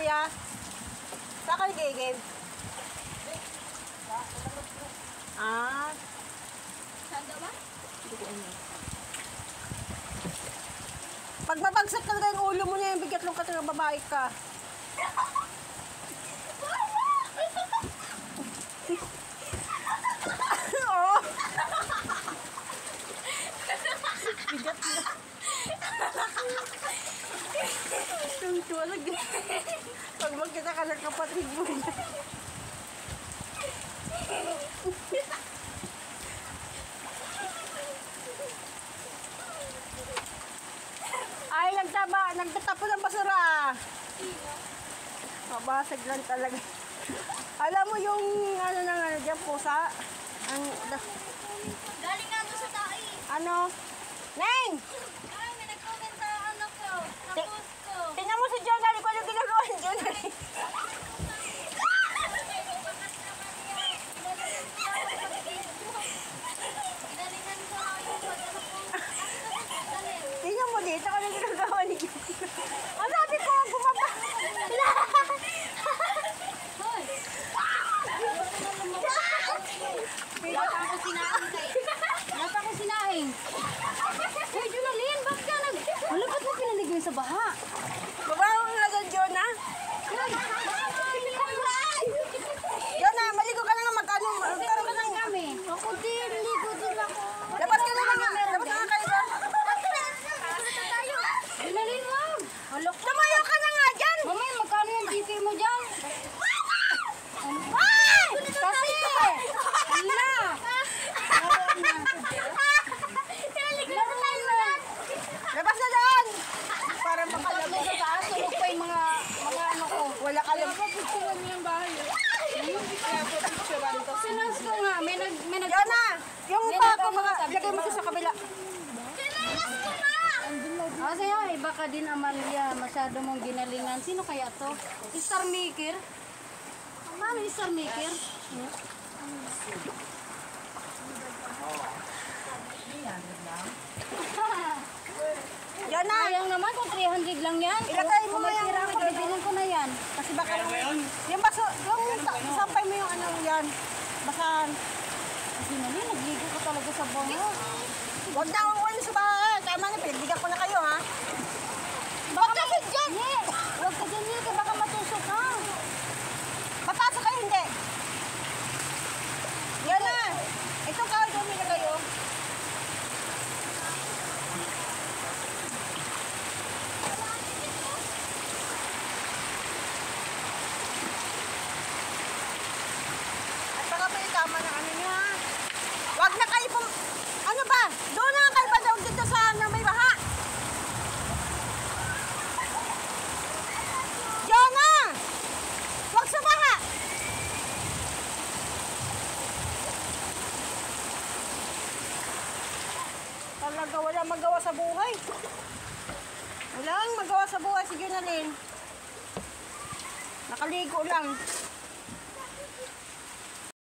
kuya? Saan ka nagigib? Ah. Saan daw ba? Hindi ko ano. Pag mabagsak talaga yung ulo mo niya, yung bigat lang ka talaga babae ka. Oo. Bigat na. Yung tuwalag. Pag magkita ka ng kapatid mo niya. Ay, nagtatapo ng basura. Mabasag lang talaga. Alam mo yung ano nang ano dyan, pusa? Galing nga doon sa tae. Ano? Neng! Ay, may nag-comment sa ano ko. Sa post ko. Tingnan mo si John, galing ko yung ginagawa ni John. Ginalingan ko yung pag-ano ko. Tingnan mo dito, ano yung ginagawa ni John. Ang sabi ko, bumaba. Hoy! Wala pa ako sinaing tayo. Wala pa ako sinaing. Hoy, Junalyn, bakit ka nag... Wala, ba't mo pinaligay sa baha? Baba mo nga doon, John, ha? John, ha? Maligo ka na nga mag-ano. Magkaroon ka ng... Kami. Ako din, ligo din ako. Labas ka na nga. Labas ka na kayo doon. Junalyn, wag. Halok. Tumayo ka na nga dyan. Mamay, magkano yung GP mo dyan? Ay! Kasi! Hala! Labas na doon. Para Makalabas sa taas, tulog pa yung mga ano ko. wala ka lang. Picturean mo yung bahay. Sinas ko nga, may nag... John, ha? Yung pa ako, lagay mo sa kabila. Kasi ay, baka din Amalia, masyado mong ginalingan. Sino kaya to? Star Maker? Ano yung Star Maker? John, ha? Sayang naman kung 300 lang yan. Ilagay mo Kung may nga yung tira ako, bibilin ko na yan. Kasi baka yung baso, yung sampay mo yung ano yan. Basahan. Kasi naman, nagligo ka talaga sa bango. Huwag na akong ulit sa bahay. Tama na, pinagbigyan ko na kayo, ha? Huwag ka dyan! Huwag ka dyan, Yilke, baka matusok ka. Papasok kayo, hindi. Yan na. Ito ka, dumi na kayo. At baka pa yung tama ng ano nyo, ha? Huwag na kayo pum... Ano ba? Doon na kayo ba daw dito sa may baha? Jonah! Huwag sa baha! Talaga wala magawa sa buhay. Walang magawa sa buhay si Junalyn. Nakaligo lang.